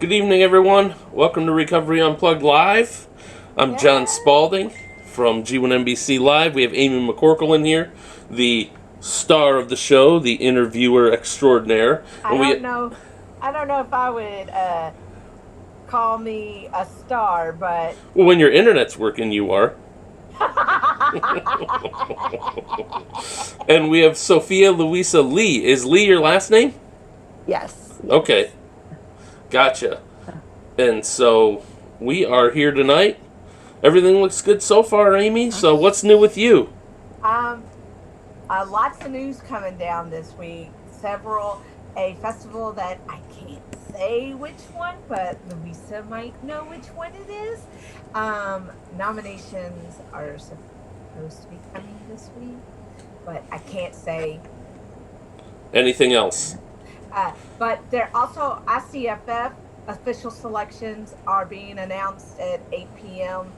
Good evening, everyone. Welcome to Recovery Unplugged Live. I'm John Spalding from G1NBC Live. We have Amy McCorkle in here, the star of the show, the interviewer extraordinaire. I don't know if I would call me a star, but Well, when your internet's working, you are. And we have Sophia Louisa Lee. Is Lee your last name? Yes. Okay. Gotcha. And so we are here tonight. Everything looks good so far, Amy. So what's new with you? Lots of news coming down this week. A festival that I can't say which one, but Louisa might know which one it is. Nominations are supposed to be coming this week, but I can't say. Anything else? But there also ICFF official selections are being announced at 8 p.m.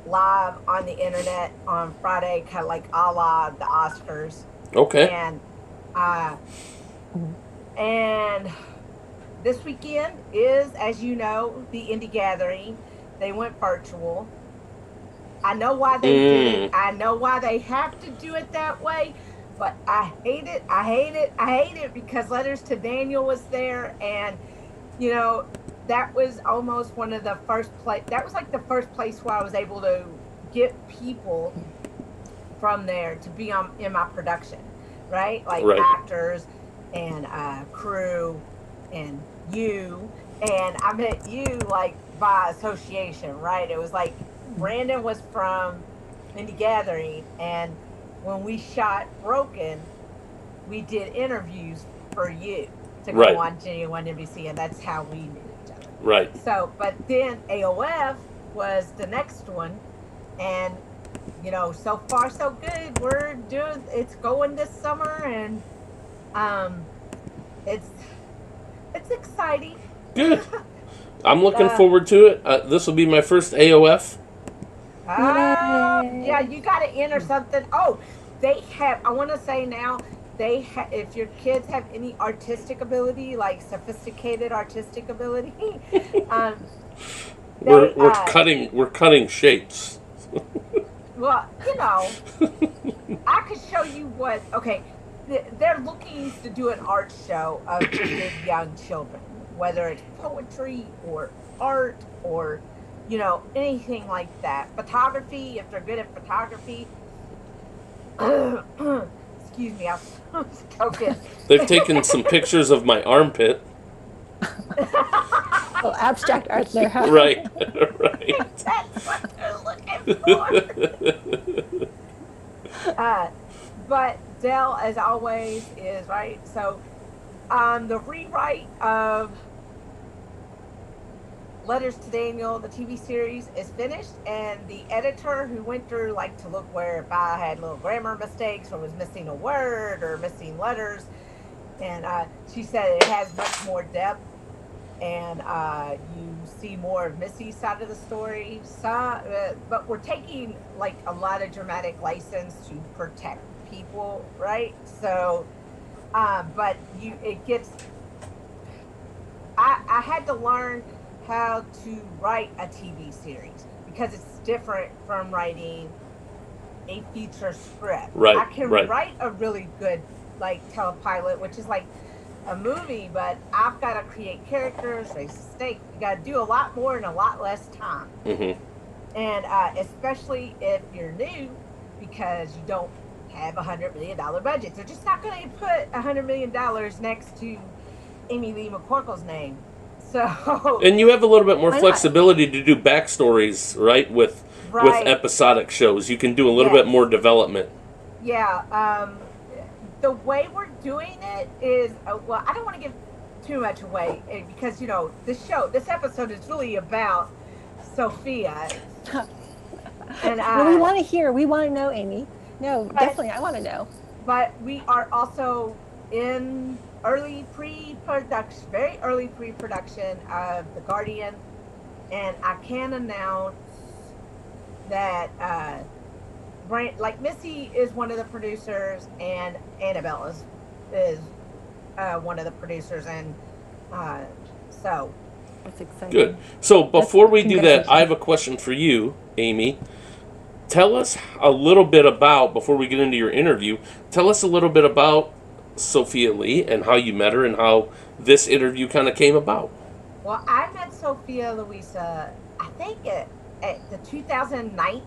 live on the internet on Friday, kind of like a la the Oscars. Okay. And this weekend is, as you know, the Indie Gathering. They went virtual. I know why they did it. I know why they have to do it that way. But I hate it because Letters to Daniel was there, and you know that was almost one of the first that was like the first place where I was able to get people from there to be in my production, right? Like actors and crew and you, and I met you like by association, right? It was like Brandon was from Indie Gathering, and when we shot Broken, we did interviews for you to go on G1NBC, and that's how we knew each other. Right. So, but then AOF was the next one, and you know, so far so good. It's going this summer, and it's exciting. Good. I'm looking forward to it. This will be my first AOF. Yeah, you got to enter something. Oh, they have. I want to say now if your kids have any artistic ability, like sophisticated artistic ability, we're cutting shapes. Well, you know, I could show you what. Okay, they're looking to do an art show of gifted young children, whether it's poetry or art or, you know, anything like that. Photography, if they're good at photography. Excuse me, I'm joking. They've taken some pictures of my armpit. Well, abstract art there, huh? Right. That's what they're looking for. But Dell, as always, is right. So, the rewrite of Letters to Daniel, the TV series, is finished, and the editor who went through to look where if I had little grammar mistakes or was missing a word or missing letters, and she said it has much more depth, and you see more of Missy's side of the story. But we're taking a lot of dramatic license to protect people, right? So, but I had to learn how to write a TV series because it's different from writing a feature script. Right. I can write a really good telepilot, which is like a movie, but I've got to create characters, raise stakes. You got to do a lot more in a lot less time. Mm-hmm. And especially if you're new, because you don't have $100 million budget. They're just not going to put $100 million next to Amy Lee McCorkle's name. So, and you have a little bit more flexibility to do backstories, right? With episodic shows, you can do a little bit more development. Yeah. The way we're doing it is, well, I don't want to give too much away because, you know, this episode is really about Sophia. And well, we want to hear. We want to know, Amy. No, definitely, I want to know. But we are also in very early pre-production of The Guardian, and I can announce that Missy is one of the producers, and Annabelle is one of the producers, and so That's exciting. Good. So before we do that, I have a question for you, Amy. Tell us a little bit about, before we get into your interview, tell us a little bit about Sophia Lee and how you met her and how this interview kind of came about. Well, I met Sophia Louisa, I think at the 2019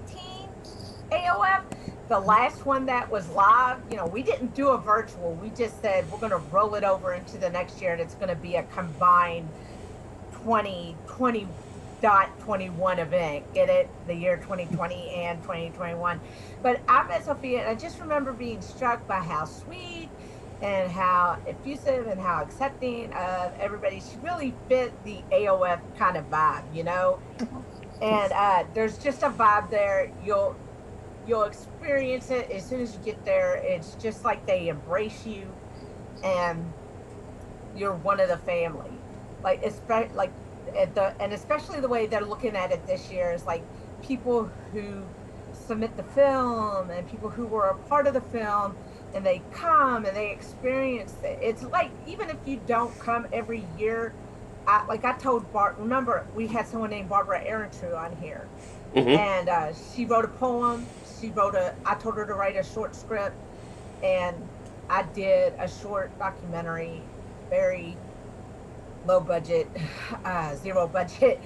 AOF, the last one that was live. We didn't do a virtual. We just said we're going to roll it over into the next year, and it's going to be a combined 2020.21 event. Get it? The year 2020 and 2021. But I met Sophia, and I just remember being struck by how sweet and how effusive and how accepting of everybody. She really fit the AOF kind of vibe, And there's just a vibe there. You'll experience it as soon as you get there. It's just like they embrace you, and you're one of the family. Especially the way they're looking at it this year is like people who submit the film and people who were a part of the film, and they come and they experience it. It's like, even if you don't come every year, I told Bart, remember we had someone named Barbara Ehrentrue on here, and she wrote a poem. I told her to write a short script, and I did a short documentary, very low budget, 0 budget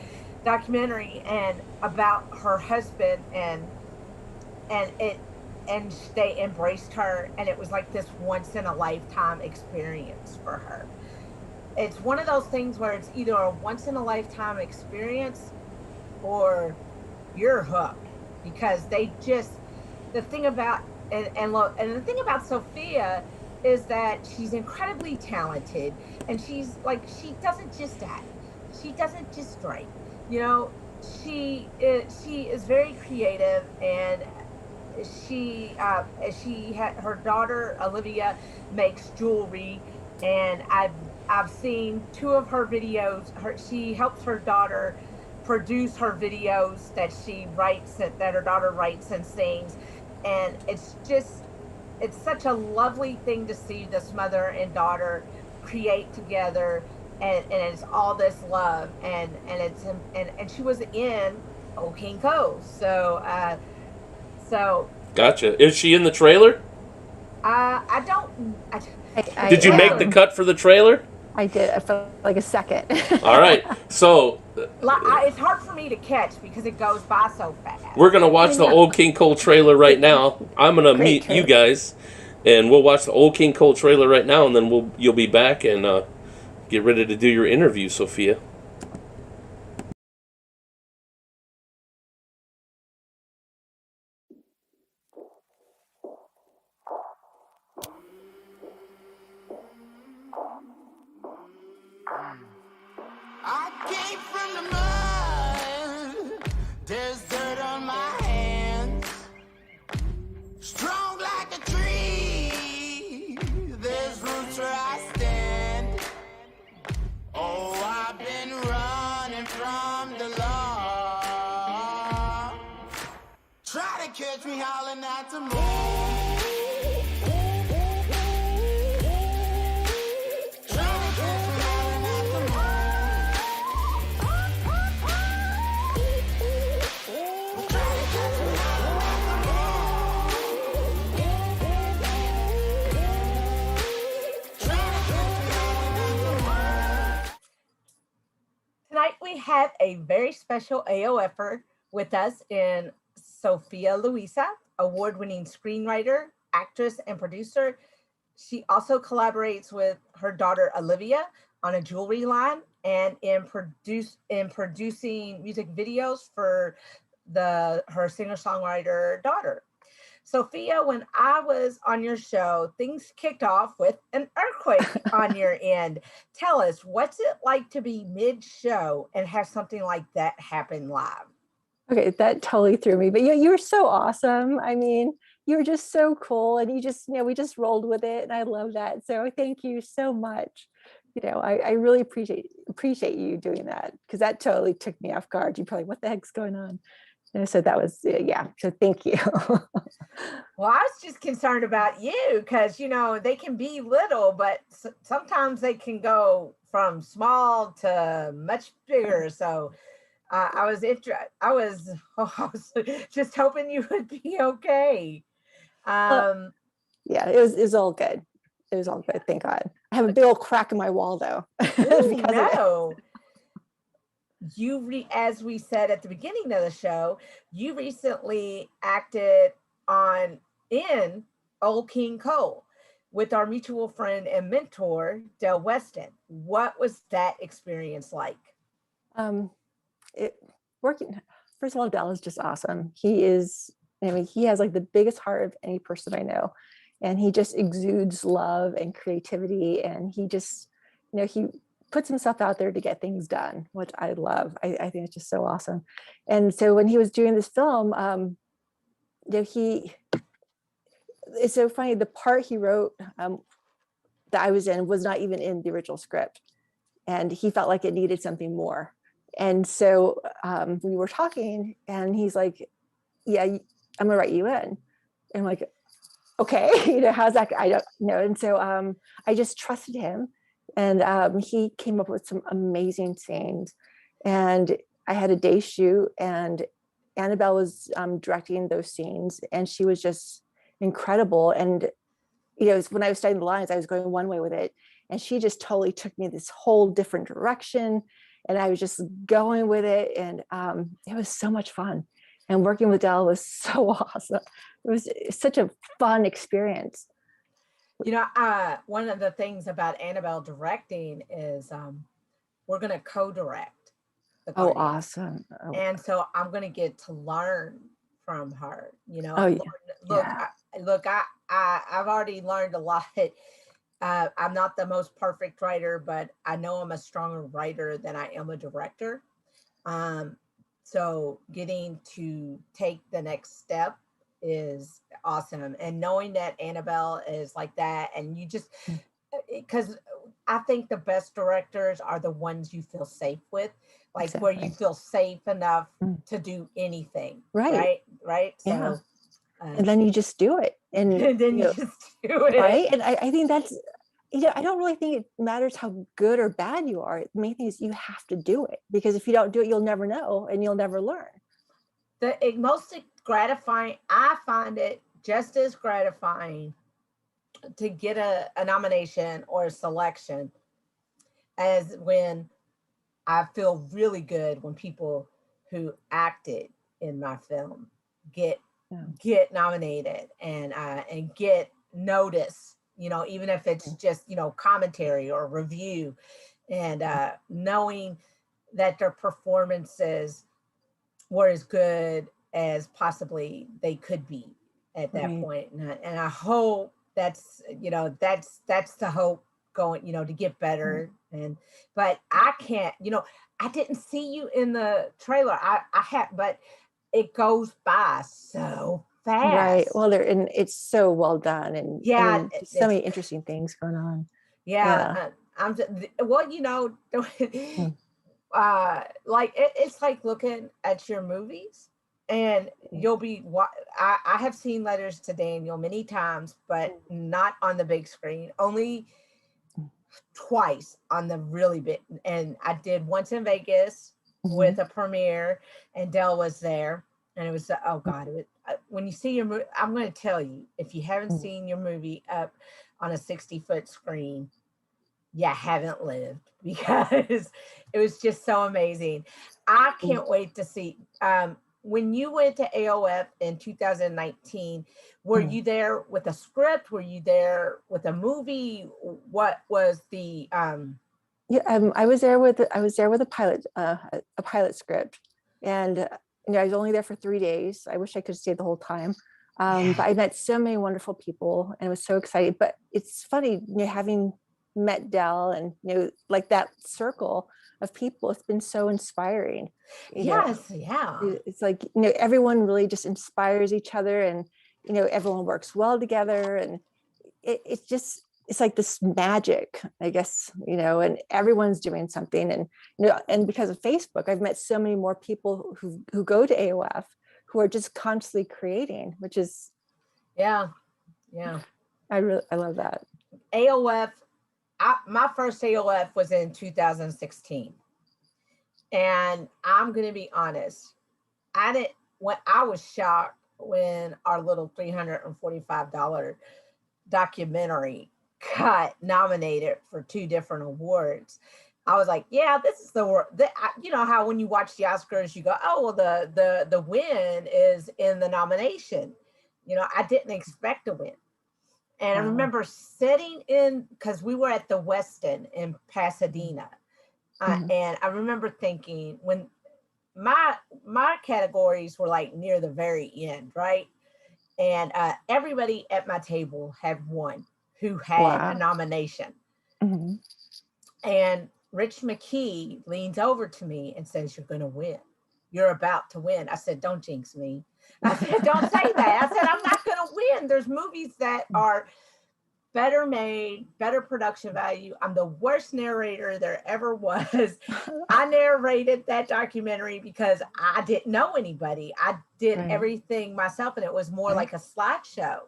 documentary, and about her husband, and they embraced her, and it was like this once in a lifetime experience for her. It's one of those things where it's either a once in a lifetime experience or you're hooked, because they just, the thing about the thing about Sophia is that she's incredibly talented, and she's like, she doesn't just act, she doesn't just write, she is very creative, and she had her daughter Olivia makes jewelry, and I've seen 2 of her videos. She helps her daughter produce her videos that her daughter writes and sings, and it's such a lovely thing to see this mother and daughter create together, and it's all this love, and she was in Old King Cove, so Gotcha. Is she in the trailer? I don't. Did you make the cut for the trailer? I did for like a second. All right. So it's hard for me to catch because it goes by so fast. We're going to watch the Old King Cole trailer right now. I'm going to meet you guys, and we'll watch the Old King Cole trailer right now, and then you'll be back and get ready to do your interview, Sophia. I came from the mud, there's dirt on my hands, strong like a tree, there's roots where I stand. Oh, I've been running from the law, try to catch me howling at the moon. Tonight we have a very special AOFer with us in Sophia Louisa, award-winning screenwriter, actress, and producer. She also collaborates with her daughter Olivia on a jewelry line and in producing music videos for her singer-songwriter daughter. Sophia, when I was on your show, things kicked off with an earthquake on your end. Tell us, what's it like to be mid-show and have something like that happen live? Okay, that totally threw me, but you were so awesome. I mean, you were just so cool, and we just rolled with it, and I love that. So thank you so much. I really appreciate you doing that, because that totally took me off guard. You probably, what the heck's going on? And so that was, so thank you. Well, I was just concerned about you because, they can be little, but sometimes they can go from small to much bigger. So I was I was just hoping you would be okay. Well, yeah, it was all good. It was all good, thank God. I have a big old crack in my wall though. Ooh, Because of it. no. As we said at the beginning of the show, you recently acted in Old King Cole with our mutual friend and mentor, Del Weston. What was that experience like? Um, it working. First of all, Del is just awesome. He is. I mean, he has like the biggest heart of any person I know, and he just exudes love and creativity. And he just, he puts himself out there to get things done, which I love. I think it's just so awesome. And so when he was doing this film, it's so funny. The part he wrote that I was in was not even in the original script, and he felt like it needed something more. And so we were talking, and he's like, "Yeah, I'm gonna write you in." And I'm like, "Okay, how's that?" I don't know. And so I just trusted him, and he came up with some amazing scenes. And I had a day shoot, and Annabelle was directing those scenes, and she was just incredible. And when I was studying the lines, I was going one way with it, and she just totally took me this whole different direction, and I was just going with it. And it was so much fun, and working with Del was so awesome. It was such a fun experience. One of the things about Annabelle directing is we're going to co-direct. Oh, awesome. Oh. And so I'm going to get to learn from her. Oh, yeah. I've already learned a lot. I'm not the most perfect writer, but I know I'm a stronger writer than I am a director. So getting to take the next step is awesome. And knowing that Annabelle is like that, and you just, because I think the best directors are the ones you feel safe with, like Exactly. where you feel safe enough to do anything. Right. So, yeah. And then you just do it. And then you just do it. Right. And I think that's, I don't really think it matters how good or bad you are. The main thing is you have to do it, because if you don't do it, you'll never know, and you'll never learn. The most gratifying, I find it just as gratifying to get a nomination or a selection as when I feel really good when people who acted in my film get nominated and get notice, even if it's just, commentary or review, and knowing that their performances were as good as possibly they could be at that point. And I hope that's the hope going, to get better. But I can't, I didn't see you in the trailer. I had, but it goes by so fast. Right. Well, and it's so well done, and so many interesting things going on. I'm just, well, like it's like looking at your movies, and you'll be. I have seen Letters to Daniel many times, but not on the big screen. Only twice on the really big, and I did once in Vegas with a premiere, and Del was there, and it was oh God! It was, when you see your movie, I'm going to tell you, if you haven't seen your movie up on a 60-foot screen, you haven't lived, because it was just so amazing. I can't wait to see. When you went to AOF in 2019, were you there with a script? Were you there with a movie? What was the? I was there with a pilot script, and I was only there for 3 days. I wish I could have stayed the whole time. But I met so many wonderful people, and I was so excited. But it's funny, having met Del, and like that circle of people, it's been so inspiring. It's like everyone really just inspires each other, and everyone works well together, and it's like this magic, I guess, and everyone's doing something. And and because of Facebook, I've met so many more people who go to AOF who are just constantly creating, which is Yeah. Yeah. I love that. AOF, my first AOF was in 2016. And I'm going to be honest, I was shocked when our little $345 documentary got nominated for 2 different awards. I was like, yeah, this is you know how when you watch the Oscars, you go, oh, well, the win is in the nomination. You know, I didn't expect a win. And I remember sitting in, because we were at the Westin in Pasadena. And I remember thinking, when my categories were like near the very end, right? And everybody at my table had won who had a nomination. And Rich McKee leans over to me and says, "You're going to win. You're about to win." I said, "Don't jinx me." I said, "Don't say that." I said, "I'm not going to win. There's movies that are better made, better production value. I'm the worst narrator there ever was." I narrated that documentary because I didn't know anybody. I did everything myself, and it was more like a slideshow.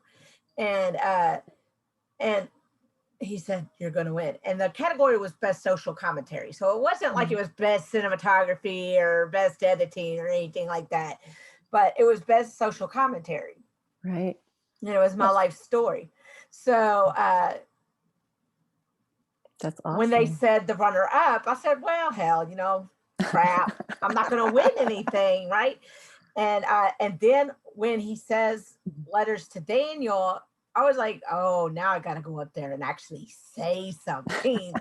And he said, "You're going to win." And the category was best social commentary. So it wasn't like it was best cinematography or best editing or anything like that, but it was best social commentary. Right. And it was my life story. So that's awesome. when they said the runner up, I said, well, hell, you know, crap. I'm not going to win anything, right? And then when he says letters to Daniel, I was like, oh, now I got to go up there and actually say something.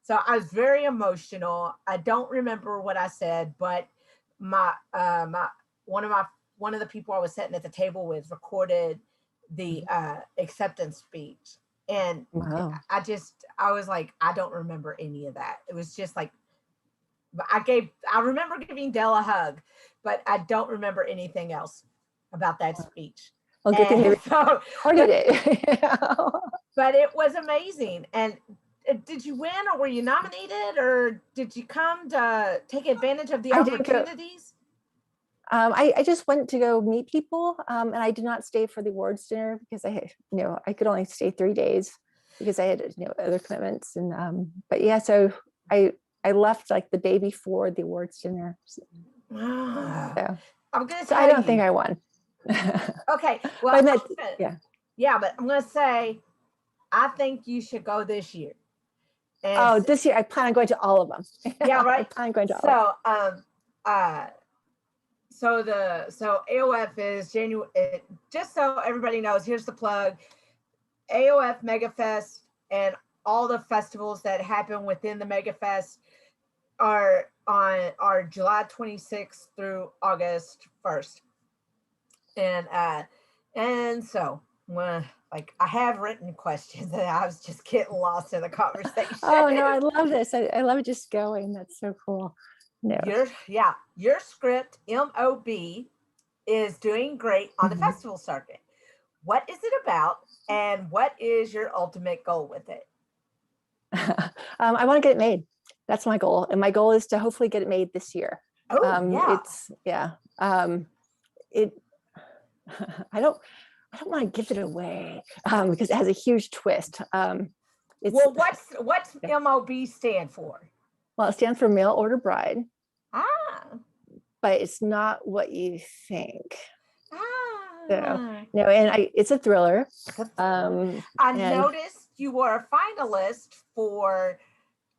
So I was very emotional. I don't remember what I said, but one of the people I was sitting at the table with recorded the acceptance speech. And I was like, I don't remember any of that. It was just like, I remember giving Dell a hug, but I don't remember anything else about that speech. Well, good to hear. So, recorded it. But it was amazing. And did you win, or were you nominated, or did you come to take advantage of the opportunities? I just went to go meet people, and I did not stay for the awards dinner because I could only stay 3 days because I had other commitments. And but yeah, so I left like the day before the awards dinner. So I'm gonna. So I don't think I won. Okay, well, but I'm gonna say, I think you should go this year. And this year I plan on going to all of them. Yeah, right. I plan on going to all of them. So AOF is January. Just so everybody knows, here's the plug: AOF MegaFest and all the festivals that happen within the MegaFest are July 26th through August 1st. And so, like, I have written questions, and I was just getting lost in the conversation. Oh no, I love this. I love it just going. That's so cool. No. Your script, MOB, is doing great on the festival circuit. What is it about, and what is your ultimate goal with it? I want to get it made. That's my goal, and my goal is to hopefully get it made this year. I don't want to give it away because it has a huge twist. What's MOB stand for? Well, it stands for Mail Order Bride. But it's not what you think. So, no, and it's a thriller. I noticed you were a finalist for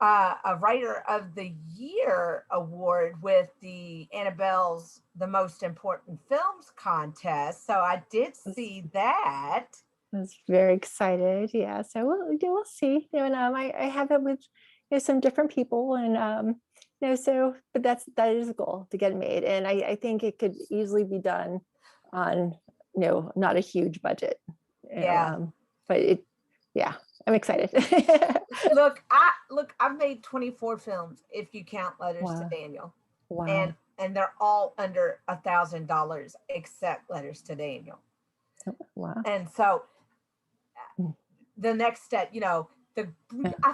a Writer of the Year award with the Annabelle's The Most Important Films contest. So I did see that. I was very excited. Yeah. So we'll see. And I have it with some different people, and but that is a goal, to get it made. And I think it could easily be done on not a huge budget. But I'm excited. Look, I've made 24 films, if you count Letters to Daniel. Wow. And they're all under $1,000 except Letters to Daniel. Wow. And so the next step, I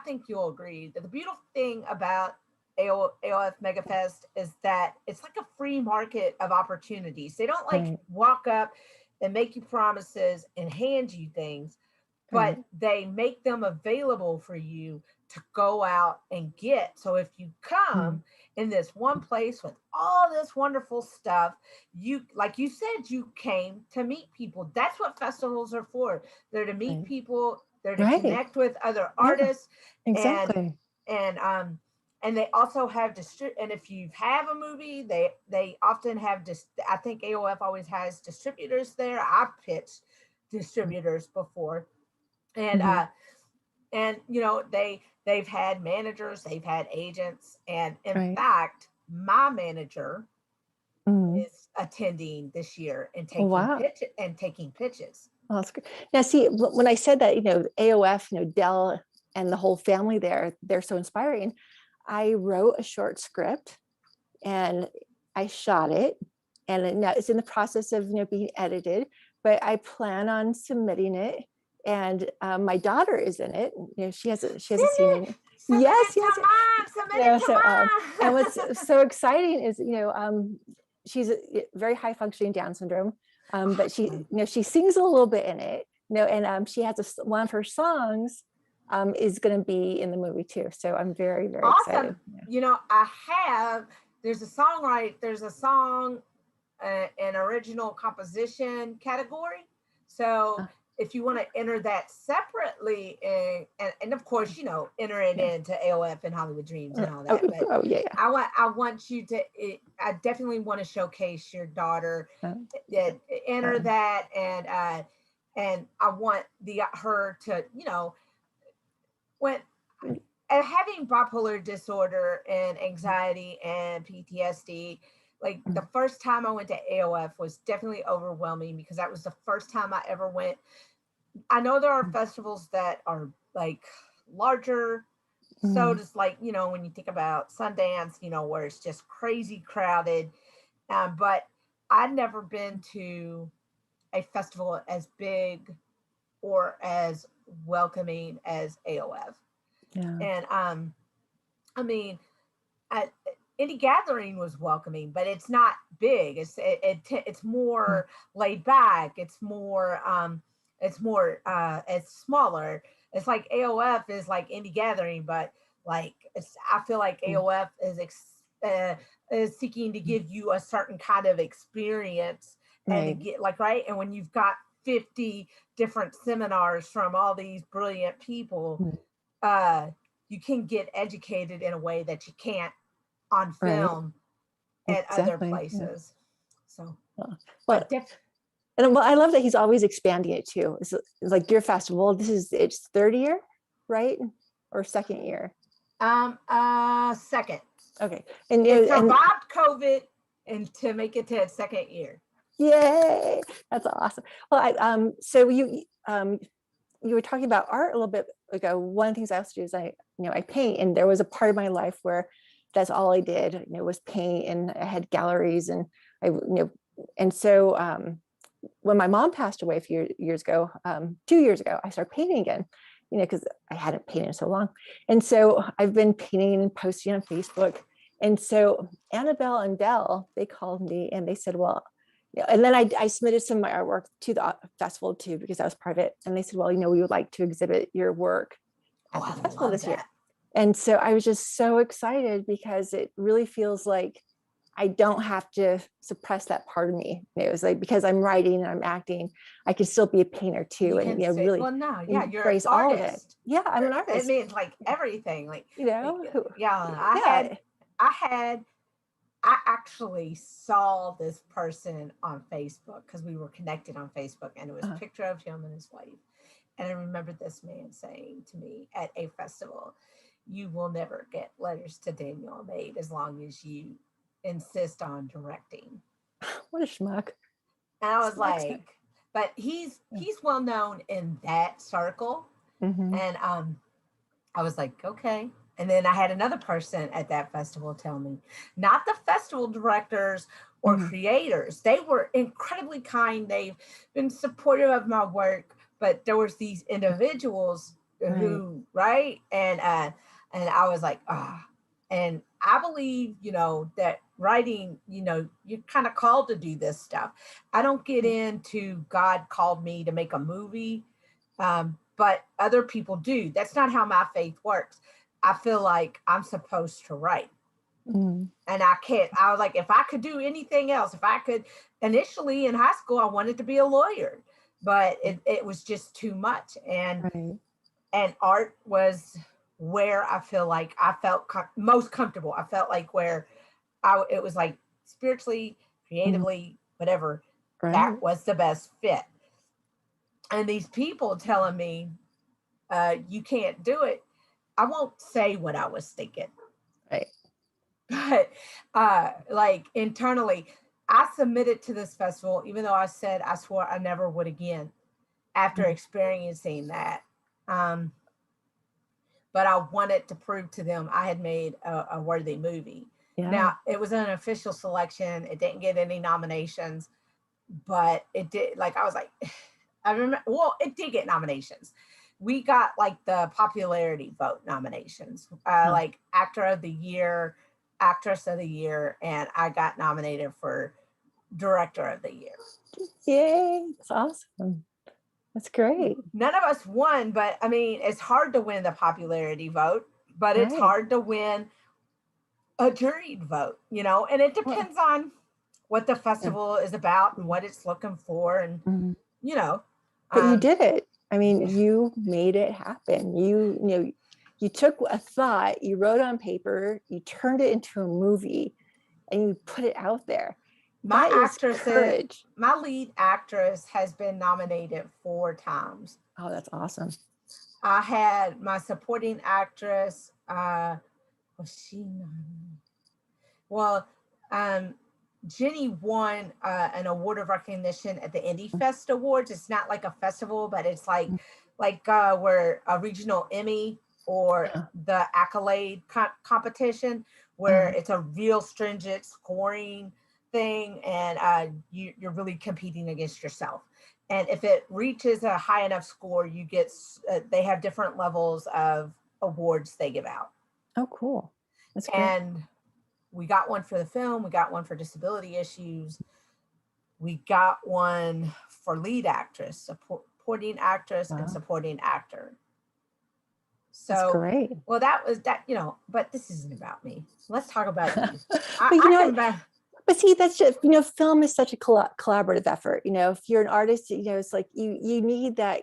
think you'll agree that the beautiful thing about AOF MegaFest is that it's like a free market of opportunities. They don't walk up and make you promises and hand you things, but they make them available for you to go out and get. So if you come in this one place with all this wonderful stuff, you, like you said, you came to meet people. That's what festivals are for. They're to meet people, they're to connect with other artists. Exactly. And they also have and if you have a movie, they often have I think AOF always has distributors there. I've pitched distributors before. And you know, they've had managers, they've had agents, and in fact, my manager is attending this year and taking pitches. Oh, that's great. Now, see, when I said that, you know, AOF, you know, Dell and the whole family there, they're so inspiring. I wrote a short script and I shot it, and now it's in the process of, you know, being edited, but I plan on submitting it. And my daughter is in it. You know, she hasn't seen it. Yes. And what's so exciting is, you know, she's a very high functioning Down syndrome, but she, you know, she sings a little bit in it, you know, and she has one of her songs is going to be in the movie too. So I'm very, very excited. Yeah. You know, there's a song, an original composition category. So if you want to enter that separately, and of course, you know, enter it into AOF and Hollywood Dreams and all that. But I want you to, I definitely want to showcase your daughter, enter that, and I want her to, you know, having bipolar disorder and anxiety and PTSD, like the first time I went to AOF was definitely overwhelming because that was the first time I ever went. I know there are festivals that are like larger. So just like, you know, when you think about Sundance, you know, where it's just crazy crowded. But I'd never been to a festival as big or as welcoming as AOF. And I mean, Indie Gathering was welcoming, but it's not big. It's more laid back. It's smaller. It's like AOF is like Indie Gathering, but like I feel like AOF is seeking to give you a certain kind of experience and to get and when you've got 50 different seminars from all these brilliant people, you can get educated in a way that you can't on film at other places. So, and I love that he's always expanding it too. It's like Deer Festival. It's third year, right? Or second year? Second. Okay. And it survived COVID and to make it to its second year. Yay! That's awesome. Well, so you were talking about art a little bit ago. One of the things I also do is I paint, and there was a part of my life where that's all I did. You know, was paint, and I had galleries, and and so when my mom passed away a few years ago, 2 years ago, I started painting again. You know, because I hadn't painted in so long, and so I've been painting and posting on Facebook. And so Annabelle and Dell, they called me and they said, well. And then I submitted some of my artwork to the festival too, because I was part of it. And they said, well, we would like to exhibit your work at the festival this year. And so I was just so excited because it really feels like I don't have to suppress that part of me. It was like, because I'm writing and I'm acting, I can still be a painter too. And really you're an artist. All of it. Yeah, I'm an artist. I mean, it's like everything, I actually saw this person on Facebook because we were connected on Facebook, and it was a picture of him and his wife. And I remember this man saying to me at a festival, you will never get Letters to Daniel made as long as you insist on directing. What a schmuck. And I was like, but he's well known in that circle. And I was like, okay. And then I had another person at that festival tell me, not the festival directors or creators. They were incredibly kind. They've been supportive of my work, but there was these individuals who, and I was like, and I believe, that writing, you're kind of called to do this stuff. I don't get into God called me to make a movie, but other people do. That's not how my faith works. I feel like I'm supposed to write. Mm. And I was like, if I could do anything else, if I could, initially in high school, I wanted to be a lawyer, but it was just too much. And art was where I feel like I felt most comfortable. I felt like where it was like spiritually, creatively, whatever, that was the best fit. And these people telling me, you can't do it. I won't say what I was thinking. Right. But like internally, I submitted to this festival, even though I said I swore I never would again after experiencing that. But I wanted to prove to them I had made a worthy movie. Yeah. Now, it was an official selection. It didn't get any nominations, but it did. Like, I was like, I remember, well, it did get nominations. We got like the popularity vote nominations, like actor of the year, actress of the year, and I got nominated for director of the year. Yay, that's awesome. That's great. None of us won, but I mean, it's hard to win the popularity vote, but it's hard to win a juried vote, and it depends on what the festival is about and what it's looking for. And, But you did it. I mean, you made it happen. You took a thought, you wrote on paper, you turned it into a movie, and you put it out there. My lead actress has been nominated 4 times. Oh, that's awesome. I had my supporting actress, was she nominated? Well, Jenny won an award of recognition at the Indie Fest Awards. It's not like a festival, but it's like where a regional Emmy or the Accolade competition, where it's a real stringent scoring thing, and you're really competing against yourself. And if it reaches a high enough score, you get. They have different levels of awards they give out. Oh, cool! That's great. And we got one for the film. We got one for disability issues. We got one for lead actress, supporting actress, and supporting actor. So that's great. Well, that was that. But this isn't about me. Let's talk about you. But see, that's just, film is such a collaborative effort. If you're an artist, it's like you need that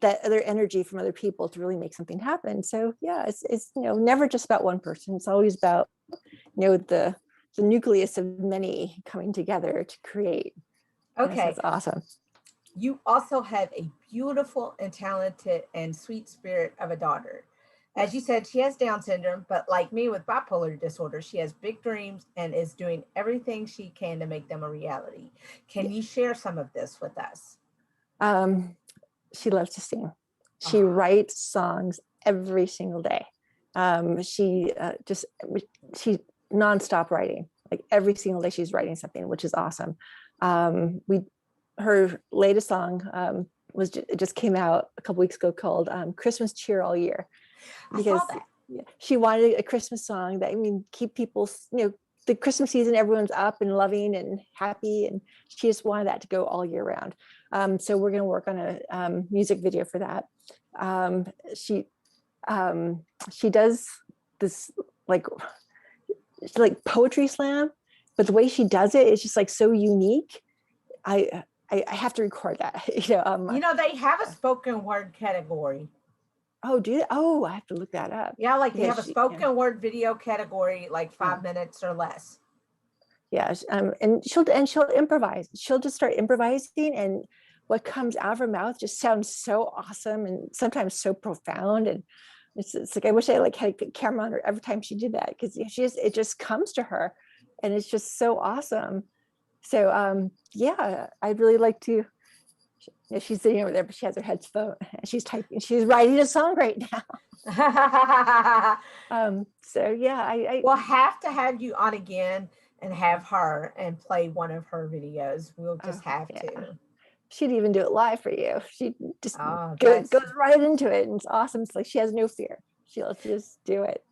other energy from other people to really make something happen. So yeah, it's never just about one person. It's always about, the nucleus of many coming together to create. Okay. That's awesome. You also have a beautiful and talented and sweet spirit of a daughter. As you said, she has Down syndrome, but like me with bipolar disorder, she has big dreams and is doing everything she can to make them a reality. Can you share some of this with us? She loves to sing. She writes songs every single day. She nonstop writing, like every single day she's writing something, which is awesome. Her latest song just came out a couple weeks ago called Christmas Cheer All Year. Because she wanted a Christmas song that, keep people, the Christmas season, everyone's up and loving and happy. And she just wanted that to go all year round. So we're going to work on a music video for that. She does this like poetry slam, but the way she does it is just like so unique. I have to record that. They have a spoken word category. Oh, do they? Oh, I have to look that up. Yeah, like they have a spoken word video category, like 5 minutes or less. Yeah, and she'll improvise. She'll just start improvising, and what comes out of her mouth just sounds so awesome and sometimes so profound. And it's like I wish I had a camera on her every time she did that, because it just comes to her, and it's just so awesome. So I'd really like to. She's sitting over there, but she has her headphone. She's typing. She's writing a song right now. We'll have to have you on again and have her and play one of her videos. We'll just have to. She'd even do it live for you. She just goes right into it, and it's awesome. It's like she has no fear. She'll just do it.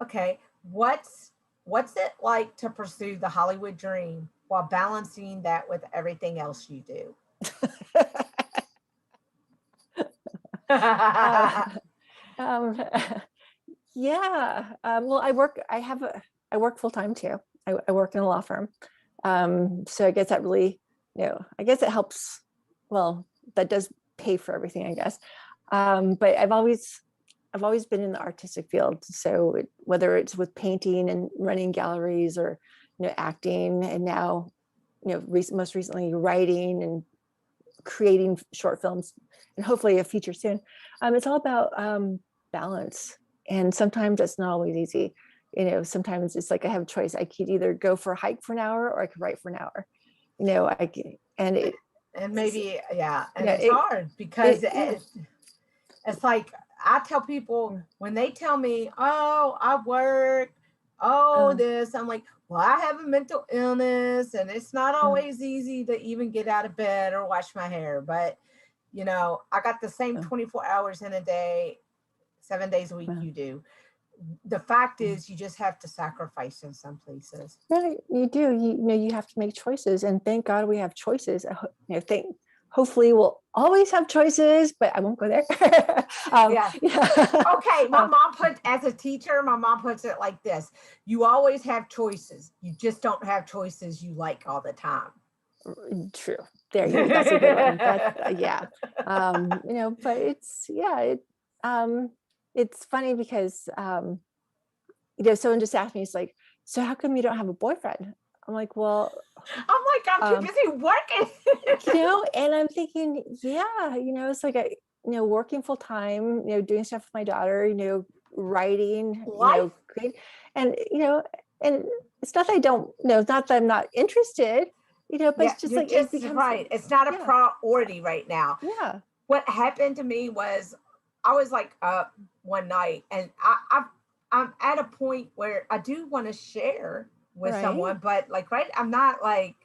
Okay. what's it like to pursue the Hollywood dream while balancing that with everything else you do? um, yeah. Well, I work full time too. I work in a law firm. So I guess that really, I guess it helps. Well, that does pay for everything, I guess. But I've always been in the artistic field. So whether it's with painting and running galleries, or, acting, and now, most recently writing and creating short films, and hopefully a feature soon. It's all about balance. And sometimes it's not always easy. Sometimes it's like I have a choice. I could either go for a hike for an hour, or I could write for an hour. And maybe, yeah. And it's hard because it's like, I tell people when they tell me, oh, I work, this, I'm like, well, I have a mental illness, and it's not always easy to even get out of bed or wash my hair. But, I got the same 24 hours in a day, 7 days a week you do. The fact is, you just have to sacrifice in some places. Right, you do. You have to make choices, and thank God we have choices. Hopefully we'll always have choices, but I won't go there. Yeah. Okay. My mom as a teacher, my mom puts it like this: you always have choices. You just don't have choices you like all the time. True. There you go. That's a good one. But it's funny because, someone just asked me, it's like, so how come you don't have a boyfriend? I'm like, well, I'm too busy working. And I'm thinking, it's like, working full time, doing stuff with my daughter, writing, creating, and, and it's not that I don't, it's not that I'm not interested, but it's just like, it becomes right. It's not a priority right now. Yeah. What happened to me was, I was like up one night, and I'm at a point where I do want to share with someone, but I'm not like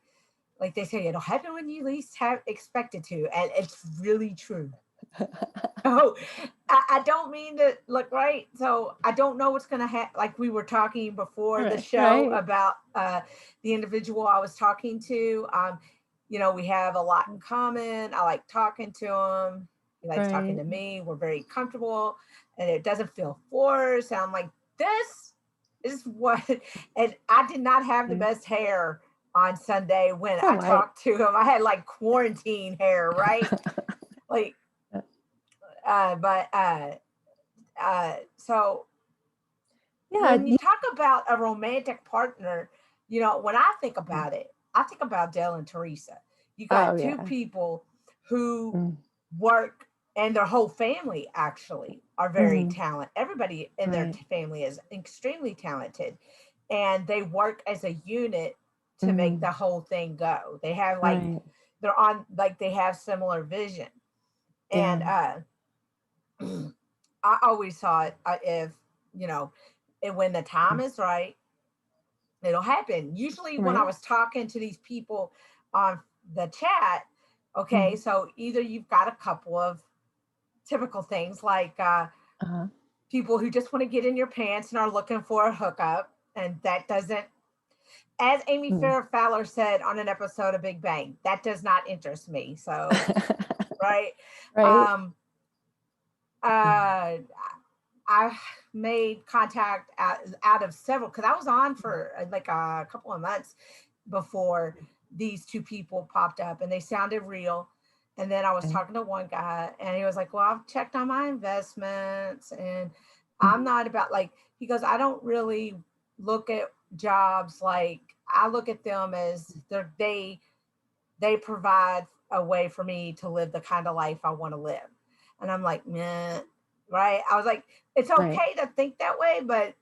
they say, it'll happen when you least expect it to, and it's really true. Oh, I don't mean to look right. So I don't know what's going to happen. Like we were talking before the show about the individual I was talking to. We have a lot in common. I like talking to him. He likes talking to me. We're very comfortable, and it doesn't feel forced. And I'm like, this is what, and I did not have the best hair on Sunday when I talked to him. I had like quarantine hair, right? So when you talk about a romantic partner, when I think about it, I think about Dale and Teresa. You got two people who work, and their whole family actually are very talented. Everybody in their family is extremely talented, and they work as a unit to make the whole thing go. They have they have similar vision. And I always thought, if when the time is right, it'll happen. Usually when I was talking to these people on the chat, so either you've got a couple of typical things like people who just want to get in your pants and are looking for a hookup, and that doesn't, as Amy Farrah Fowler said on an episode of Big Bang, that does not interest me. So I made contact out of several, because I was on for like a couple of months before these two people popped up, and they sounded real. And then I was talking to one guy, and he was like, well, I've checked on my investments, and I'm not about he goes, I don't really look at jobs I look at them as they provide a way for me to live the kind of life I want to live. And I'm like, meh, right? I was like, it's okay to think that way, but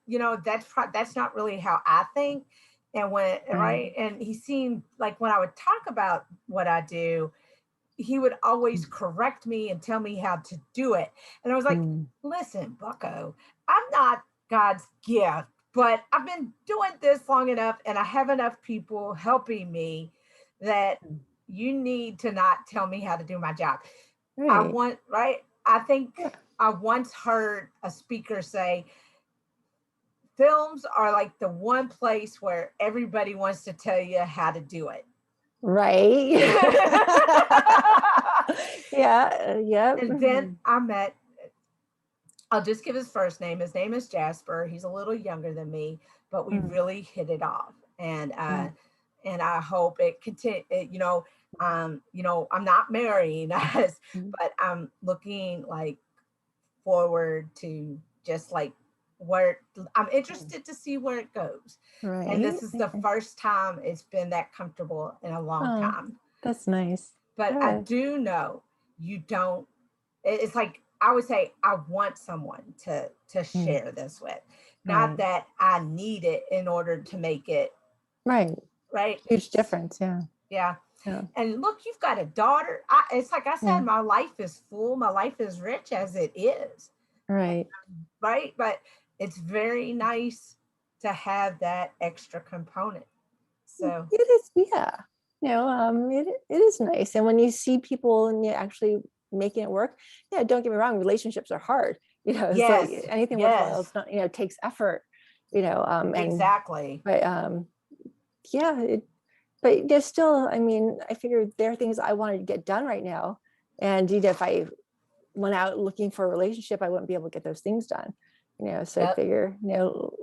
that's not really how I think. And and he seemed like, when I would talk about what I do, he would always correct me and tell me how to do it. And I was like, listen, bucko, I'm not God's gift, but I've been doing this long enough, and I have enough people helping me that you need to not tell me how to do my job. I think I once heard a speaker say, films are like the one place where everybody wants to tell you how to do it. Right. Yeah. And then I'll just give his first name. His name is Jasper. He's a little younger than me, but we really hit it off. And I hope it continue. I'm not marrying us, but I'm looking like forward to just like where I'm interested to see where it goes. Right. And this is the first time it's been that comfortable in a long time. That's nice. But Good. I do know you don't. It's like I would say I want someone to share this with, not that I need it in order to make it right. Huge difference. Yeah. And look, you've got a daughter. It's like I said, my life is full. My life is rich as it is. Right. But it's very nice to have that extra component. So it is. Yeah. It is nice. And when you see people and actually making it work, don't get me wrong, relationships are hard. Yes. So anything worthwhile, it's not, takes effort. Exactly. But but there's still, I figured there are things I wanted to get done right now. And if I went out looking for a relationship, I wouldn't be able to get those things done. So I figure,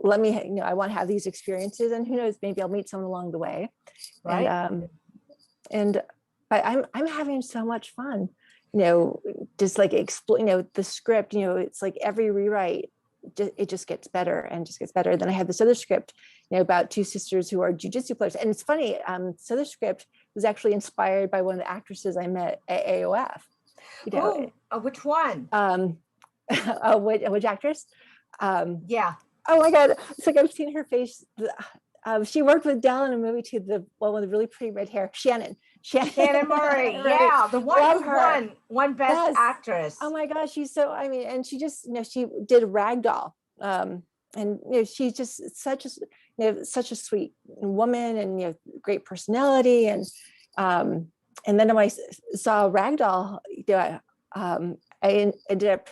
let me, I want to have these experiences, and who knows, maybe I'll meet someone along the way. Right. But I'm having so much fun, just like explore, the script, it's like every rewrite, it just gets better and just gets better. Then I have this other script, about two sisters who are jujitsu players. And it's funny, this other script was actually inspired by one of the actresses I met at AOF. Which one? Which actress? Yeah. Oh my God. It's like I've seen her face. She worked with Dell in a movie too, the one with the really pretty red hair, Shannon Murray. Right. Yeah, the one who won Best Actress. Oh my gosh, she's so, and she just, she did Ragdoll. And she's just such a sweet woman, and great personality. And then when I saw Ragdoll, I ended up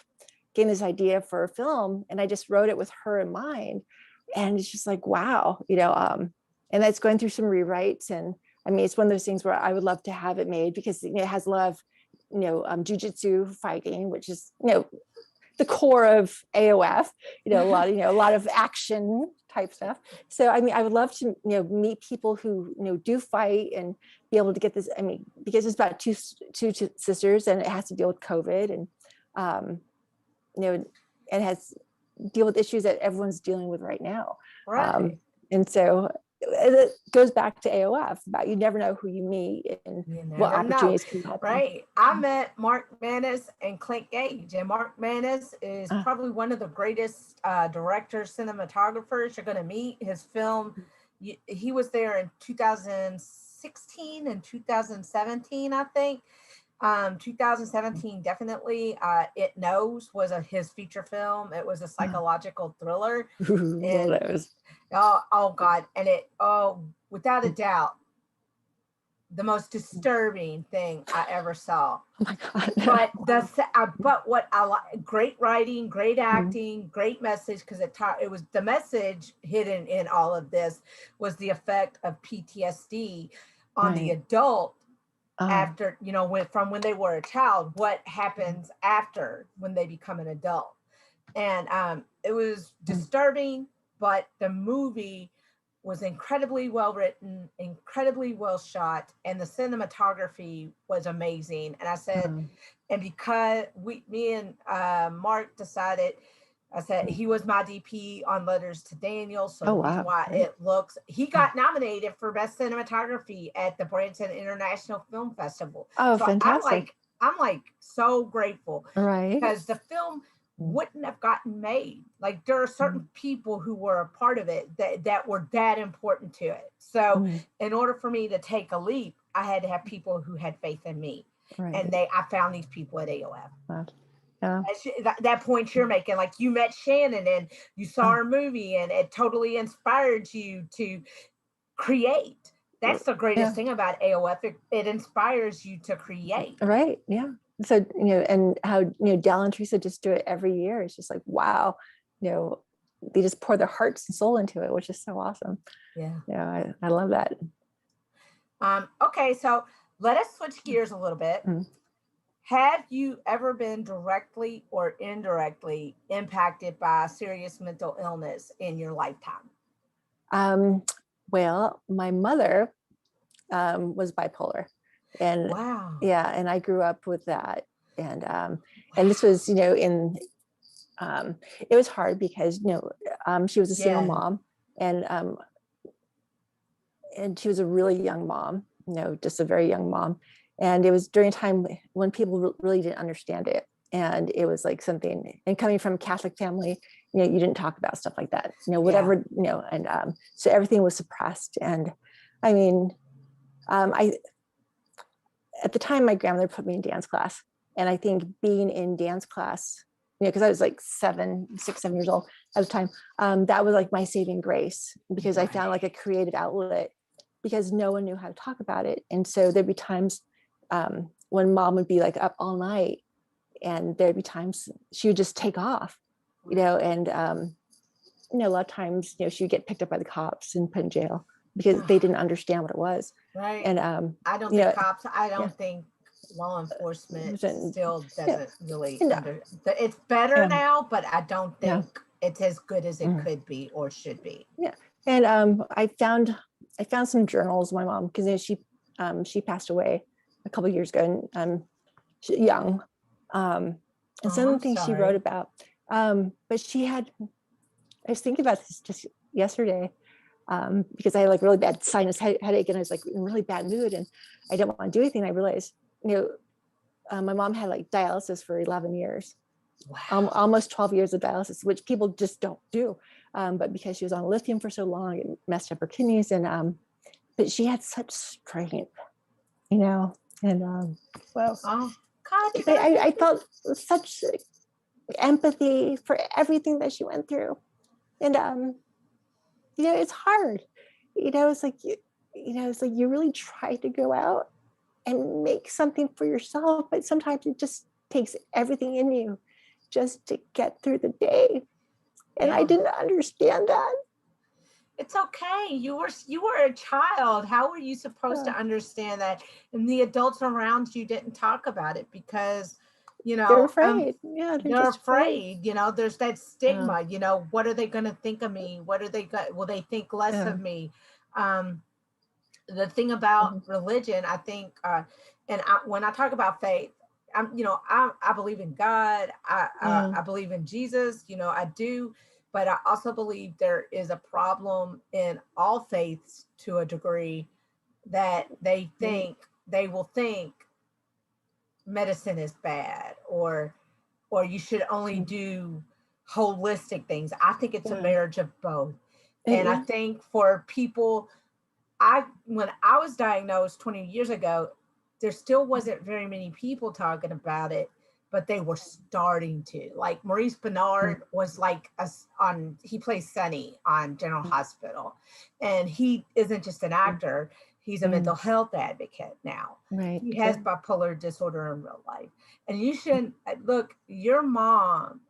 getting this idea for a film, and I just wrote it with her in mind. And it's just like, wow, and that's going through some rewrites. And it's one of those things where I would love to have it made, because it has a lot of, jujitsu fighting, which is, the core of AOF, a lot of action type stuff. So, I would love to, meet people who, do fight and be able to get this, because it's about two sisters, and it has to deal with COVID, and, and has deal with issues that everyone's dealing with right now. Right. And so it goes back to AOF about you never know who you meet and what opportunities can happen. Right. I met Mark Manis and Clint Gage, and Mark Manis is probably one of the greatest directors, cinematographers you're going to meet. His film, he was there in 2016 and 2017, I think. 2017, definitely. It Knows was his feature film. It was a psychological thriller. Oh God. And without a doubt, the most disturbing thing I ever saw. Oh my God. But what I like, great writing, great acting, great message, because it was the message hidden in all of this was the effect of PTSD on the adult. After, from when they were a child, what happens after when they become an adult. And it was disturbing, but the me was incredibly well written, incredibly well shot, and the cinematography was amazing. And I said, and because me and Mark decided, I said he was my DP on Letters to Daniel, so that's why it looks. He got nominated for Best Cinematography at the Branson International Film Festival. Oh, so fantastic! I'm like so grateful, right? Because the film wouldn't have gotten made. Like there are certain people who were a part of it that were that important to it. So in order for me to take a leap, I had to have people who had faith in me, and I found these people at AOF. Wow. That point you're making, like you met Shannon and you saw her movie and it totally inspired you to create. That's the greatest thing about AOF. It inspires you to create. Right. Yeah. So, and how, Dell and Teresa just do it every year. It's just like, wow, they just pour their hearts and soul into it, which is so awesome. Yeah. Yeah, I love that. Okay, so let us switch gears a little bit. Mm. Have you ever been directly or indirectly impacted by serious mental illness in your lifetime? Well, my mother was bipolar, and Wow. yeah, and I grew up with that, and this was, you know, it was hard because, you know, she was a single Yeah. mom, and she was a really young mom, you know, just a very young mom. And it was during a time when people really didn't understand it. And it was like something, and coming from a Catholic family, you know, you didn't talk about stuff like that, you know, whatever, you know, and so everything was suppressed. And I mean, at the time, my grandmother put me in dance class. And I think being in dance class, you know, because I was like 7 years old at the time, that was like my saving grace, because I found like a creative outlet, because no one knew how to talk about it. And so there'd be times when mom would be like up all night, and there'd be times she would just take off, you know, and you know, a lot of times, you know, she would get picked up by the cops and put in jail because they didn't understand what it was. Right. And I don't you think know, cops, I don't yeah. think law enforcement Doesn't- still doesn't really No. it's better Yeah. now, but I don't Yeah. think it's as good as it Mhm. could be or should be. Yeah. And I found some journals of my mom, because she passed away a couple of years ago, and young. And some of the things she wrote about, but she had, I was thinking about this just yesterday, because I had like really bad sinus headache, and I was like in a really bad mood, and I didn't want to do anything. I realized, you know, my mom had like dialysis for 11 years. Wow. Almost 12 years of dialysis, which people just don't do. But because she was on lithium for so long, it messed up her kidneys. And but she had such strength, you know. And well, Oh God, I felt such empathy for everything that she went through. And you know, it's hard. You know, it's like it's like you really try to go out and make something for yourself, but sometimes it just takes everything in you just to get through the day. And I didn't understand that. It's okay. You were a child. How were you supposed to understand that? And the adults around you didn't talk about it because, you know, they're afraid. Yeah, they're just afraid. You know, there's that stigma. You know, what are they going to think of me? What are they going? Will they think less of me? The thing about religion, I think, when I talk about faith, I believe in God. I believe in Jesus. You know, I do. But I also believe there is a problem in all faiths to a degree, that they will think medicine is bad, or you should only do holistic things. I think it's a marriage of both. And I think for people, when I was diagnosed 20 years ago, there still wasn't very many people talking about it, but they were starting to. Like Maurice Bernard was like he plays Sonny on General Hospital, and he isn't just an actor, he's a mental health advocate now. Right. He has bipolar disorder in real life. And you shouldn't look, your mom,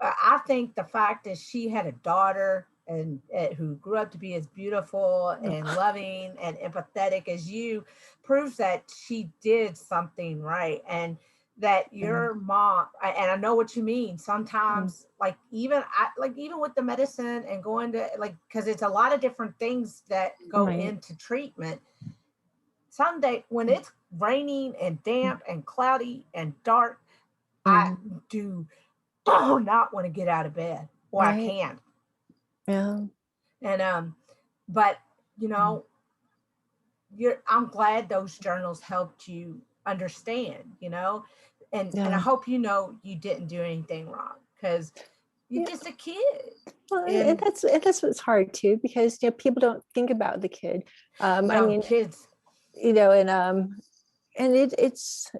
I think the fact that she had a daughter and who grew up to be as beautiful and loving and empathetic as you proves that she did something right. And that your mom, and I know what you mean. Sometimes, like even with the medicine and going to because it's a lot of different things that go into treatment. Someday when it's raining and damp and cloudy and dark, I do not want to get out of bed, or I can't. Yeah. And but you know, I'm glad those journals helped you understand, you know, and I hope you know you didn't do anything wrong, because you're just a kid. Well, and that's what's hard too, because people don't think about the kid. I mean, kids, you know, and it's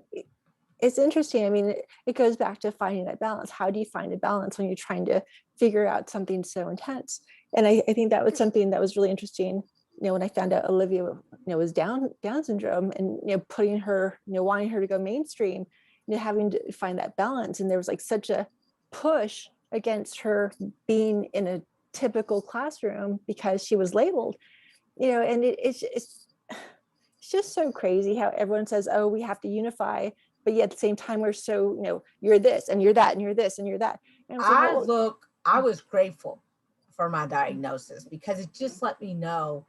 interesting. I mean, it goes back to finding that balance. How do you find a balance when you're trying to figure out something so intense? And I think that was something that was really interesting. You know, when I found out Olivia, was Down syndrome, and putting her, wanting her to go mainstream, having to find that balance. And there was like such a push against her being in a typical classroom because she was labeled, and it's just so crazy how everyone says, oh, we have to unify, but yet at the same time we're so, you're this and you're that and you're this and you're that. And I was grateful for my diagnosis because it just let me know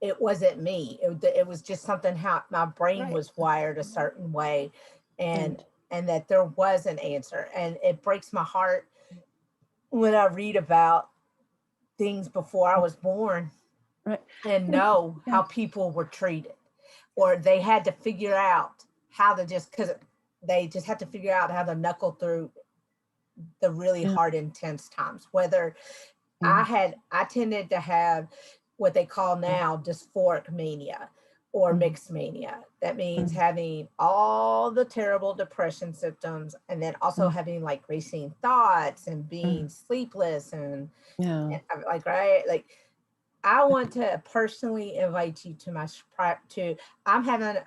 it wasn't me. It was just something how my brain was wired a certain way, and that there was an answer. And it breaks my heart when I read about things before I was born and know how people were treated, or they had to figure out how to because they just had to figure out how to knuckle through the really hard, intense times. Whether I tended to have what they call now dysphoric mania or mixed mania. That means having all the terrible depression symptoms, and then also having like racing thoughts and being sleepless and I want to personally invite you to I'm having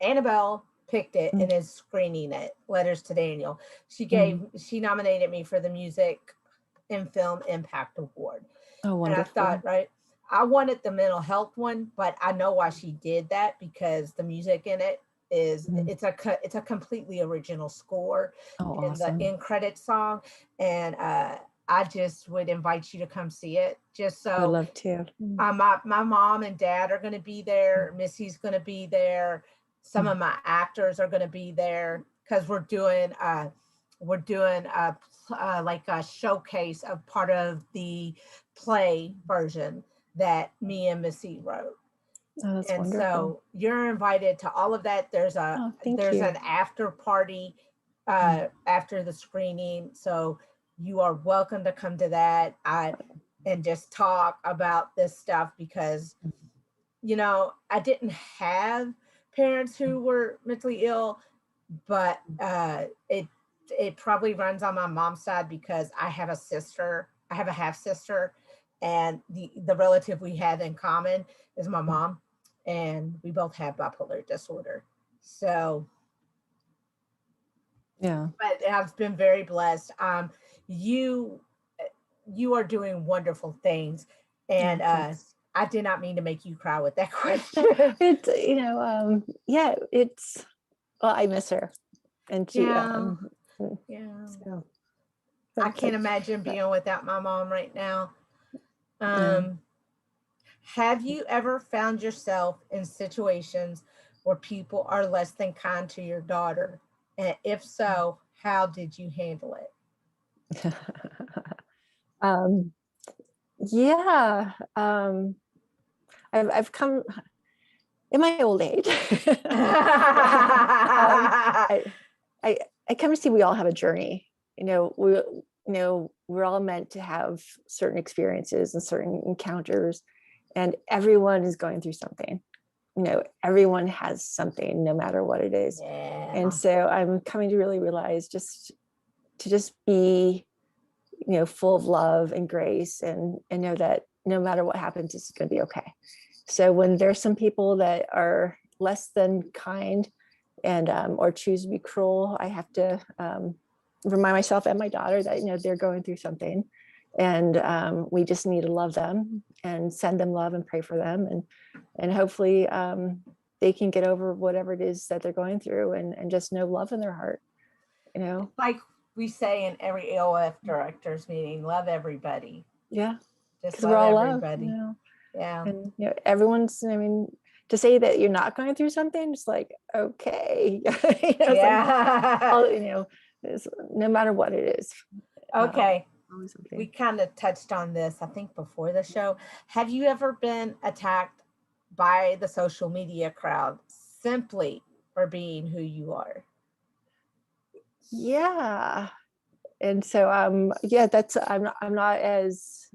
Annabelle picked it and is screening it, Letters to Daniel. She nominated me for the Music and Film Impact Award. Oh, wonderful. And I thought, I wanted the mental health one, but I know why she did that, because the music in it is it's a completely original score. Oh, awesome. And the end credit song, and I just would invite you to come see it. Just so I'd love to. my mom and dad are going to be there. Missy's going to be there. Some of my actors are going to be there, because we're doing a showcase of part of the play version that me and Missy wrote. Oh, that's and wonderful. So you're invited to all of that. There's an after party after the screening, so you are welcome to come to that and just talk about this stuff, because I didn't have parents who were mentally ill, but it probably runs on my mom's side, because I have a half sister, and the relative we have in common is my mom, and we both have bipolar disorder. So but I've been very blessed. You are doing wonderful things, and I did not mean to make you cry with that question. It's it's I miss her, and she so I can't imagine being without my mom right now. Have you ever found yourself in situations where people are less than kind to your daughter? And if so, how did you handle it? I've come in my old age. I come to see we all have a journey. We're all meant to have certain experiences and certain encounters, and everyone is going through something. Everyone has something, no matter what it is. And so I'm coming to really realize to be, full of love and grace, and know that no matter what happens, it's going to be okay. So when there's some people that are less than kind and or choose to be cruel, I have to remind myself and my daughter that they're going through something, and we just need to love them and send them love and pray for them, and hopefully they can get over whatever it is that they're going through, and just know love in their heart. Like we say in every AOF directors meeting, love everybody. Yeah, just love everybody. And everyone's, to say that you're not going through something, just like, okay. No matter what it is. Okay. We kind of touched on this, I think, before the show. Have you ever been attacked by the social media crowd simply for being who you are? Yeah. And so, that's, I'm not as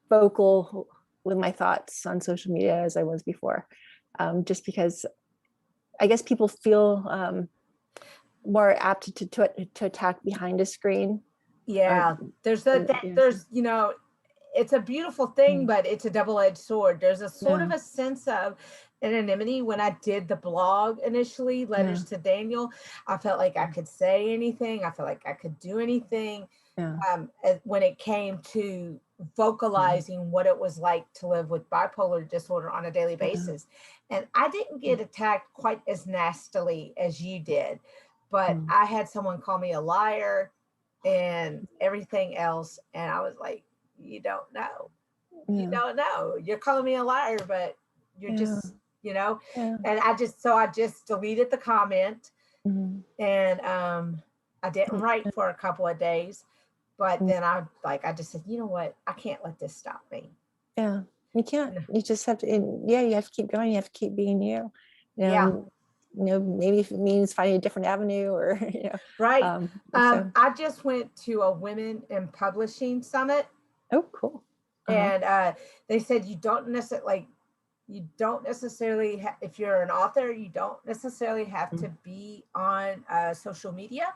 vocal with my thoughts on social media as I was before, just because I guess people feel more apt to attack behind a screen. There's it's a beautiful thing, but it's a double-edged sword. There's a sort of a sense of anonymity when I did the blog initially, Letters to Daniel. I felt like I could say anything. I felt like I could do anything. When it came to vocalizing what it was like to live with bipolar disorder on a daily basis. And I didn't get attacked quite as nastily as you did, but I had someone call me a liar and everything else. And I was like, you don't know. You don't know. You're calling me a liar, but you're just, and I just deleted the comment and I didn't write for a couple of days. But then I just said, you know what? I can't let this stop me. Yeah, you can't. You just have to. You have to keep going. You have to keep being you. Maybe if it means finding a different avenue, or Right. I just went to a Women in Publishing Summit. Oh, cool. And they said you don't necessarily if you're an author, you don't necessarily have to be on social media.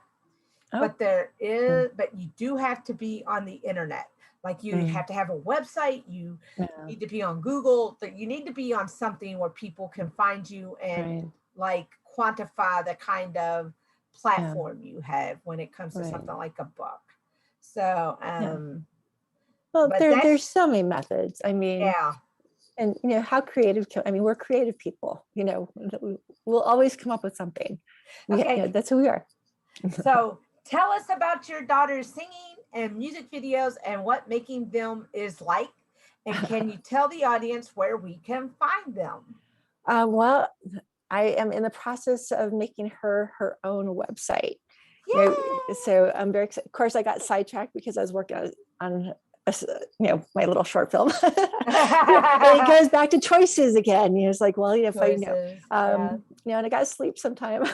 But but you do have to be on the internet. Like you have to have a website. You need to be on Google. You need to be on something where people can find you and like quantify the kind of platform you have when it comes to something like a book. So, well, there's so many methods. I mean, and how creative we're creative people. We'll always come up with something. That's who we are. So tell us about your daughter's singing and music videos and what making them is like. And can you tell the audience where we can find them? Well, I am in the process of making her own website. So I'm very excited. Of course, I got sidetracked because I was working on my little short film. It goes back to choices again. It's like, well, if choices, and I got to sleep sometime.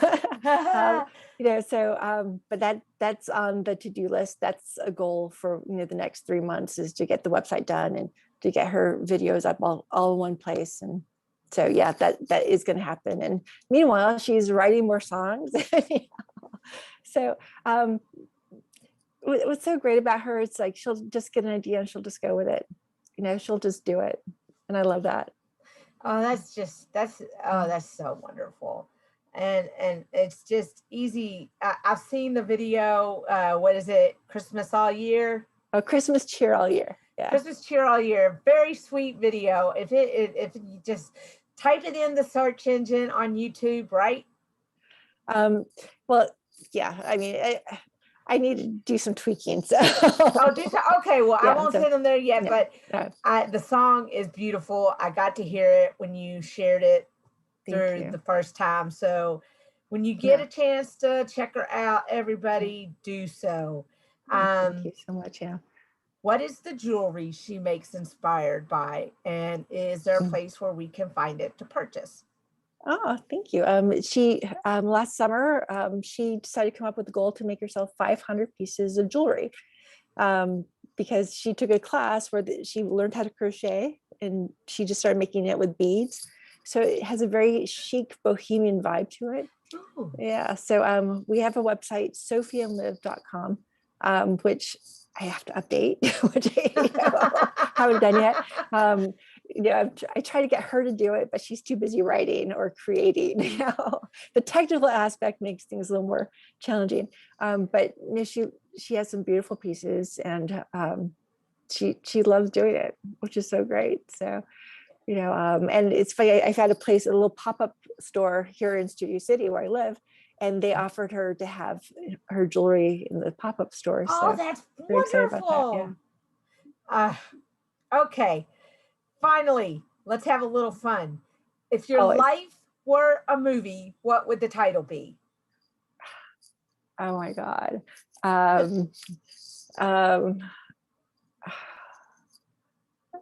But that's on the to-do list. That's a goal for the next 3 months, is to get the website done and to get her videos up all in one place. And so that is going to happen. And meanwhile, she's writing more songs. So what's so great about her, it's like she'll just get an idea and she'll just go with it. She'll just do it. And I love that. Oh, that's so wonderful. And it's just easy. I've seen the video. What is it? Christmas All Year? Oh, Christmas Cheer All Year. Yeah. Christmas Cheer All Year. Very sweet video. If you just type it in the search engine on YouTube, right? Well, yeah. I mean, I need to do some tweaking. So. Okay. Well, I won't send them there yet, but the song is beautiful. I got to hear it when you shared it through the first time. So when you get a chance to check her out, everybody do so. Thank you so much. Yeah. What is the jewelry she makes inspired by? And is there a place where we can find it to purchase? Oh, thank you. She last summer, she decided to come up with the goal to make herself 500 pieces of jewelry, because she took a class where she learned how to crochet, and she just started making it with beads. So it has a very chic bohemian vibe to it. Ooh. Yeah. So we have a website, sophialive.com, which I have to update, which I haven't done yet. I try to get her to do it, but she's too busy writing or creating. The technical aspect makes things a little more challenging. But she has some beautiful pieces, and she loves doing it, which is so great. So, and it's funny. I've had a little pop-up store here in Studio City where I live, and they offered her to have her jewelry in the pop-up store. Oh, so that's wonderful. Okay. Finally, let's have a little fun. If your life were a movie, what would the title be? Oh my God.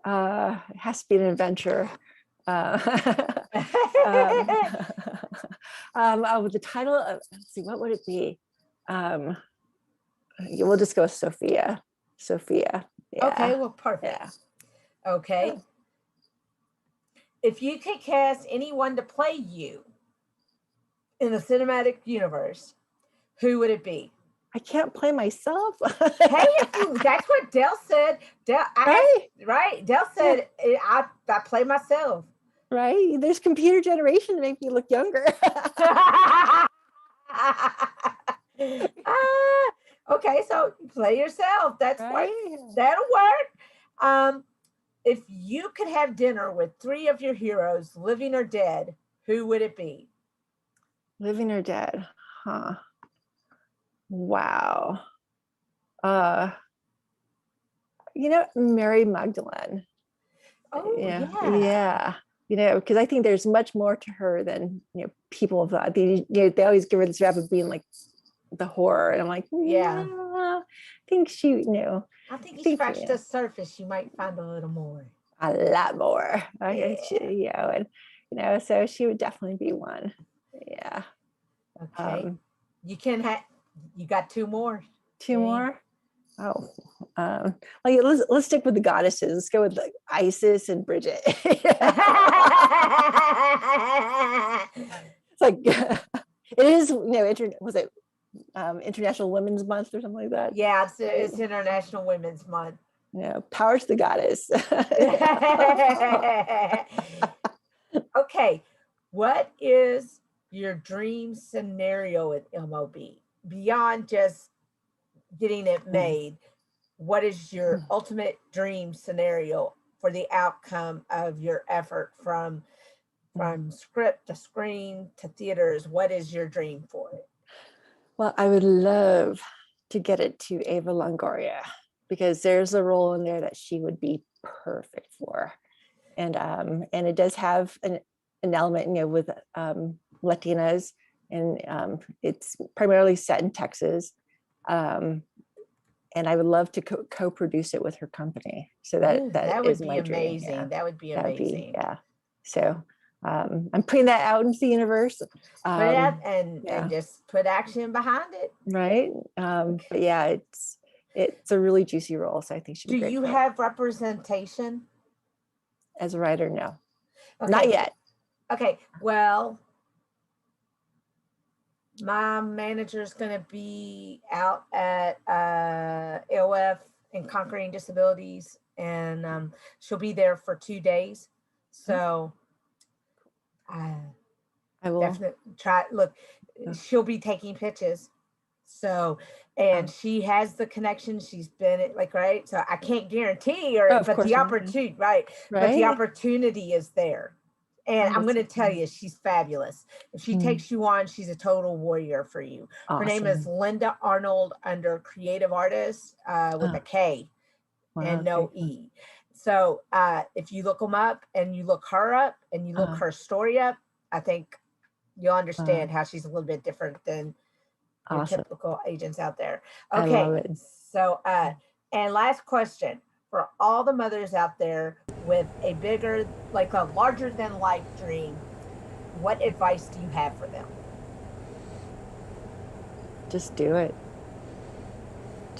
It has to be an adventure. The title of, let's see, what would it be? We'll just go with Sophia. Sophia. Yeah. Okay, well, perfect. Yeah. Okay. Yeah. If you could cast anyone to play you in the cinematic universe, who would it be? I can't play myself. Hey, that's what Dell said. Dell said, I play myself. Right? There's computer generation to make me look younger. Okay, so play yourself. That's Right? what that'll work. If you could have dinner with 3 of your heroes, living or dead, who would it be? Living or dead? Huh. Wow. Mary Magdalene. Oh, Yeah. yeah. Yeah. Because I think there's much more to her than people of that. They always give her this rap of being like the horror, and I'm like, Yeah. I think she, I think you scratched the surface. You might find a little more. a lot more. Yeah. And so she would definitely be one. Yeah. Okay. You got 2 more. Two more. Oh, let's stick with the goddesses. Let's go with like Isis and Bridget. It's like it is, was it International Women's Month or something like that? Yeah, it's International Women's Month. Power to the goddess. Okay, what is your dream scenario at MOB beyond just getting it made? What is your ultimate dream scenario for the outcome of your effort from script to screen to theaters? What is your dream for it? Well, I would love to get it to Ava Longoria, because there's a role in there that she would be perfect for, and it does have an element, with Latinas, and it's primarily set in Texas, and I would love to co-produce it with her company. So that would is be my amazing. Dream. Yeah. That would be amazing. Yeah. So I'm putting that out into the universe. Put it out and just put action behind it. Right. But yeah, it's a really juicy role. So I think she'd be great. Do you have representation? As a writer? No. Okay. Not yet. Okay. Well, my manager is going to be out at AOF and Conquering Disabilities, and she'll be there for 2 days. So I will definitely try. Look, she'll be taking pitches. So, and she has the connection. She's been right. So I can't guarantee her, but the opportunity, right? But the opportunity is there. And I'm going to tell you, she's fabulous. If she takes you on, she's a total warrior for you. Awesome. Her name is Linda Arnold, under Creative Artist with a K and no E. So if you look them up and you look her up and you look her story up, I think you'll understand how she's a little bit different than your typical agents out there. Okay. So, and last question. For all the mothers out there with a larger than life dream, what advice do you have for them? Just do it.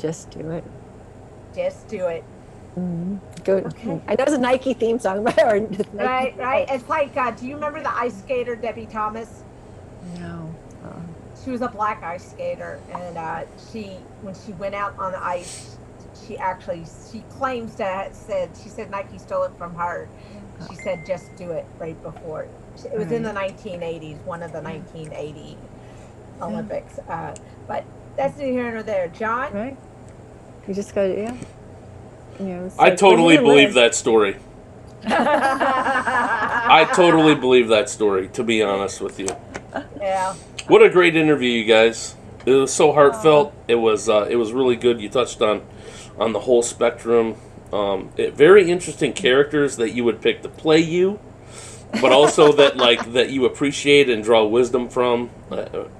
Just do it. Just do it. Mm-hmm. Good. Okay. I know it's a Nike theme song, right. It's like, do you remember the ice skater Debbie Thomas? No. She was a black ice skater, and when she went out on the ice, she claims that she said Nike stole it from her. She said, just do it right before. It was in the 1980s, one of the 1980 Olympics. But that's neither here nor there. John? Right. You just got it, I totally believe that story. I totally believe that story, to be honest with you. Yeah. What a great interview, you guys. It was so heartfelt. It was really good. You touched on the whole spectrum. Very interesting characters that you would pick to play you, but also that you appreciate and draw wisdom from.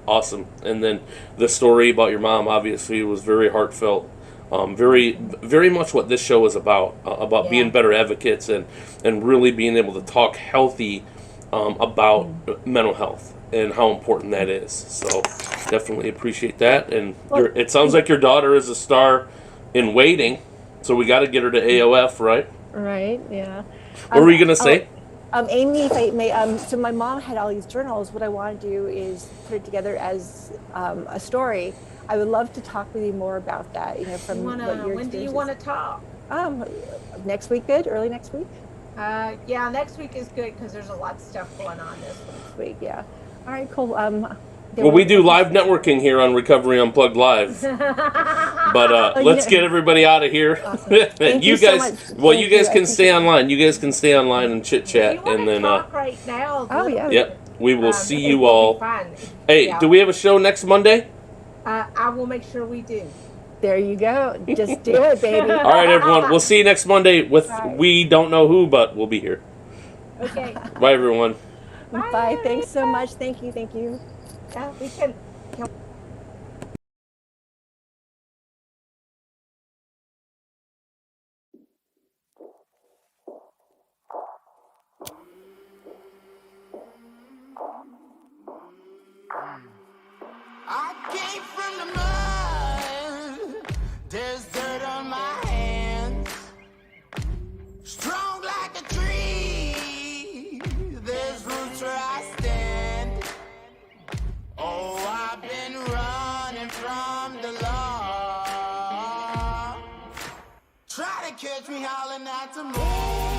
Awesome. And then the story about your mom obviously was very heartfelt. Very, very much what this show is about being better advocates and really being able to talk healthy about mental health and how important that is. So definitely appreciate that. And it sounds like your daughter is a star in waiting, so we got to get her to AOF, right? Right, yeah. What were you going to say? Amy, if I may, so my mom had all these journals. What I want to do is put it together as a story. I would love to talk with you more about that, from what your when do you want to talk? Next week, good? Early next week? Yeah, next week is good because there's a lot of stuff going on this Week, yeah. All right, cool. Well, we do live networking here on Recovery Unplugged Live. week. But let's get everybody out of here. Thank you you so guys, much. well, Thank you guys you. I can stay appreciate it. online. You guys can stay online and chit chat, You and then talk right now. Oh, yeah. yep, we will see it you will all. be fun. Hey, Yeah. do we have a show next Monday? I will make sure we do. There you go. Just do it, baby. All right, everyone. We'll see you next Monday with All right. we don't know who, but we'll be here. Okay. Bye, everyone. Bye. Thanks so much. Thank you. Thank you. Yeah, we can. I came from the mud. There's dirt on my hands. Strong like a tree. There's roots where I stand. Oh, I've been running from the law. Try to catch me howling at the moon.